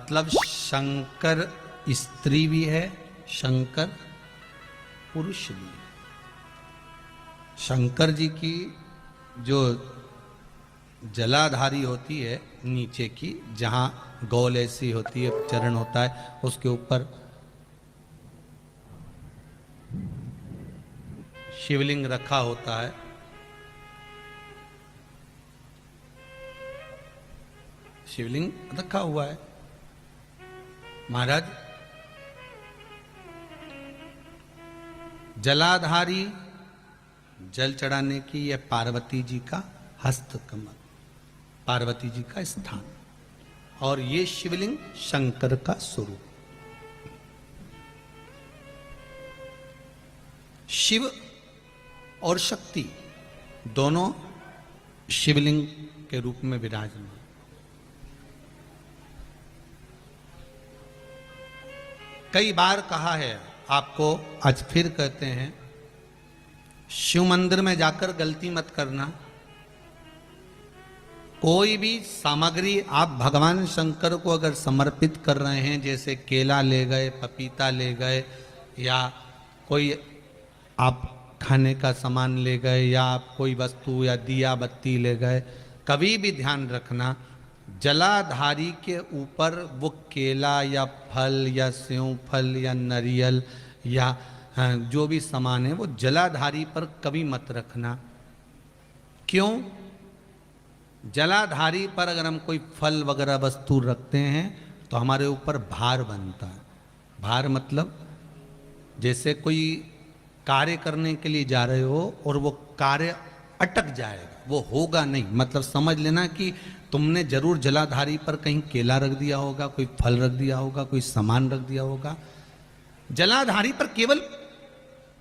मतलब शंकर स्त्री भी है, शंकर पुरुष भी है। शंकर जी की जो जलाधारी होती है नीचे की, जहां गौल ऐसी होती है, चरण होता है, उसके ऊपर शिवलिंग रखा होता है। शिवलिंग रखा हुआ है। महाराज जलाधारी जल चढ़ाने की यह पार्वती जी का हस्त कमल, पार्वती जी का स्थान, और ये शिवलिंग शंकर का स्वरूप। शिव और शक्ति दोनों शिवलिंग के रूप में विराजमान। कई बार कहा है आपको, आज फिर कहते हैं, शिव मंदिर में जाकर गलती मत करना। कोई भी सामग्री आप भगवान शंकर को अगर समर्पित कर रहे हैं, जैसे केला ले गए, पपीता ले गए, या कोई आप खाने का सामान ले गए, या आप कोई वस्तु या दिया बत्ती ले गए, कभी भी ध्यान रखना जलाधारी के ऊपर वो केला या फल या सेव फल या नारियल या जो भी सामान है वो जलाधारी पर कभी मत रखना। क्यों? जलाधारी पर अगर हम कोई फल वगैरह वस्तु रखते हैं तो हमारे ऊपर भार बनता है। भार मतलब जैसे कोई कार्य करने के लिए जा रहे हो और वो कार्य अटक जाएगा, वो होगा नहीं। मतलब समझ लेना कि तुमने जरूर जलाधारी पर कहीं केला रख दिया होगा, कोई फल रख दिया होगा, कोई सामान रख दिया होगा। जलाधारी पर केवल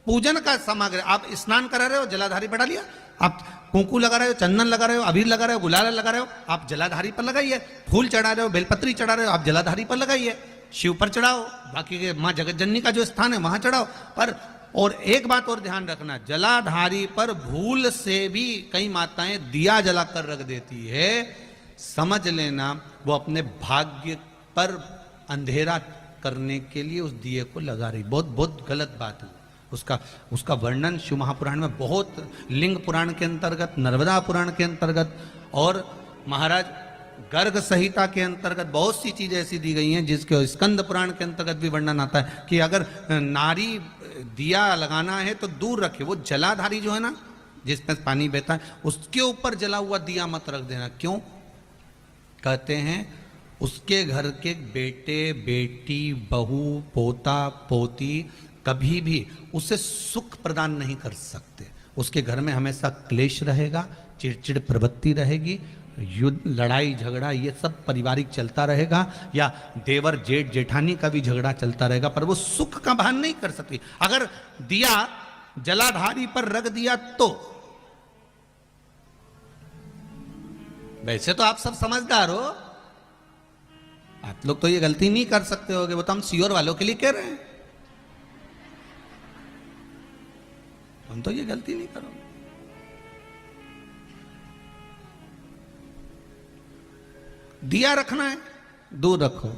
पूजन का सामग्री, आप स्नान करा रहे हो, जलाधारी पर डालिए। आप कुंकू लगा रहे हो, चंदन लगा रहे हो, अबीर लगा रहे हो, गुलाल लगा रहे हो, आप जलाधारी पर लगाइए। फूल चढ़ा रहे हो, बेलपत्री चढ़ा रहे हो, आप जलाधारी पर लगाइए। शिव पर चढ़ाओ, बाकी के माँ जगत जननी का जो स्थान है वहां चढ़ाओ। पर और एक बात और ध्यान रखना, जलाधारी पर भूल से भी कई माताएं दिया जलाकर रख देती है। समझ लेना वो अपने भाग्य पर अंधेरा करने के लिए उस दिए को लगा रही। बहुत बहुत गलत बात है। उसका वर्णन शिव महापुराण में बहुत, लिंग पुराण के अंतर्गत, नर्मदा पुराण के अंतर्गत और महाराज गर्ग संहिता के अंतर्गत बहुत सी चीजें ऐसी दी गई हैं, जिसके स्कंद पुराण के अंतर्गत भी वर्णन आता है कि अगर नारी दिया लगाना है तो दूर रखे। वो जलाधारी जो है ना, जिसमें पानी बहता है, उसके ऊपर जला हुआ दिया मत रख देना। क्यों? कहते हैं उसके घर के बेटे बेटी बहू पोता पोती कभी भी उसे सुख प्रदान नहीं कर सकते। उसके घर में हमेशा क्लेश रहेगा, चिड़चिड़ प्रवृत्ति रहेगी, युद्ध लड़ाई झगड़ा ये सब पारिवारिक चलता रहेगा, या देवर जेठ जेठानी का भी झगड़ा चलता रहेगा, पर वो सुख का भान नहीं कर सकती। अगर दिया जलाधारी पर रख दिया तो, वैसे तो आप सब समझदार हो, आप लोग तो ये गलती नहीं कर सकते होगे, वो तो हम सियोर वालों के लिए कह रहे हैं। हम तो ये गलती नहीं करोगे। दिया रखना है दूर रखो।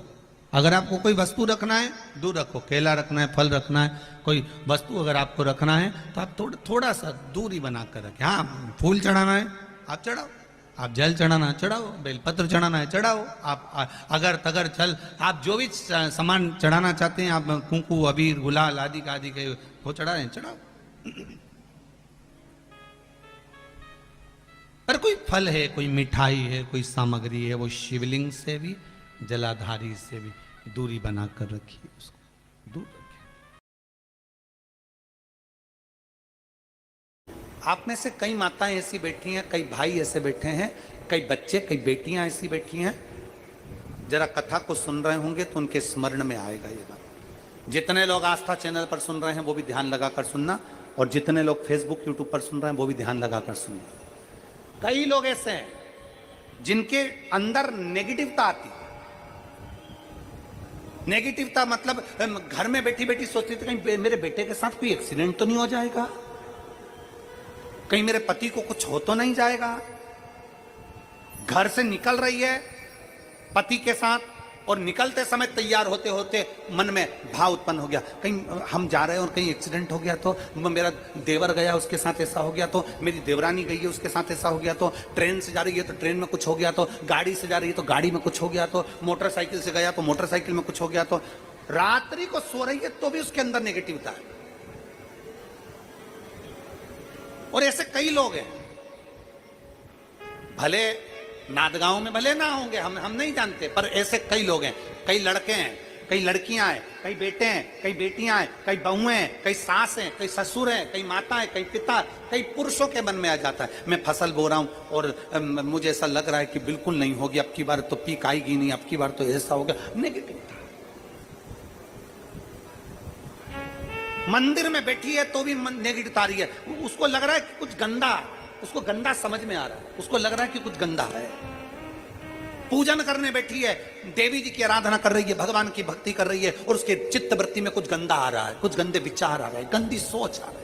अगर आपको कोई वस्तु रखना है दूर रखो, केला रखना है, फल रखना है, कोई वस्तु अगर आपको रखना है तो आप थोड़ा सा दूरी बनाकर रखें। हाँ, फूल चढ़ाना है आप चढ़ाओ, आप जल चढ़ाना है चढ़ाओ, बेलपत्र चढ़ाना है चढ़ाओ, आप अगर तगर छल, आप जो भी सामान चढ़ाना चाहते हैं, आप कुंकू अबीर गुलाल आदि के वो चढ़ा रहे हैं चढ़ाओ। पर कोई फल है, कोई मिठाई है, कोई सामग्री है, वो शिवलिंग से भी जलाधारी से भी दूरी बनाकर रखिए, उसको दूर रखिए। आप में से कई माताएं ऐसी बैठी हैं, कई भाई ऐसे बैठे हैं, कई बच्चे, कई बेटियां ऐसी बैठी हैं, जरा कथा को सुन रहे होंगे तो उनके स्मरण में आएगा ये बात। जितने लोग आस्था चैनल पर सुन रहे हैं वो भी ध्यान लगाकर सुनना, और जितने लोग फेसबुक यूट्यूब पर सुन रहे हैं वो भी ध्यान लगाकर सुनना। कई लोग ऐसे हैं जिनके अंदर नेगेटिवता आती है। नेगेटिवता मतलब घर में बैठी बैठी सोचती थी कहीं मेरे बेटे के साथ कोई एक्सीडेंट तो नहीं हो जाएगा, कहीं मेरे पति को कुछ हो तो नहीं जाएगा। घर से निकल रही है पति के साथ, और निकलते समय तैयार होते होते मन में भाव उत्पन्न हो गया, कहीं हम जा रहे हैं और कहीं एक्सीडेंट हो गया तो, मेरा देवर गया उसके साथ ऐसा हो गया तो, मेरी देवरानी गई है उसके साथ ऐसा हो गया तो, ट्रेन से जा रही है तो ट्रेन में कुछ हो गया तो, गाड़ी से जा रही है तो गाड़ी में कुछ हो गया तो, मोटरसाइकिल से गया तो मोटरसाइकिल में कुछ हो गया तो, रात्रि को सो रही है तो भी उसके अंदर नेगेटिविटी है। और ऐसे कई लोग हैं, भले नादगांव में भले ना होंगे, हम नहीं जानते, पर ऐसे कई लोग हैं, कई लड़के हैं, कई लड़कियां हैं, कई बेटे हैं, कई बेटियां हैं, कई बहुएं हैं, कई सास हैं, कई ससुर हैं, कई माता है, कई पिता, कई पुरुषों के मन में आ जाता है मैं फसल बो रहा हूं और मुझे ऐसा लग रहा है कि बिल्कुल नहीं होगी, अब की बार तो पीक आएगी नहीं, अब की बार तो ऐसा हो गया। नेगेटिव मंदिर में बैठी है तो भी नेगेटिव आ रही है, उसको लग रहा है कि कुछ गंदा, उसको गंदा समझ में आ रहा है, उसको लग रहा है कि कुछ गंदा है। पूजन करने बैठी है, देवी जी की आराधना कर रही है, भगवान की भक्ति कर रही है और उसके चित्त वृत्ति में कुछ गंदा आ रहा है, कुछ गंदे विचार आ रहे हैं, गंदी सोच आ रही है।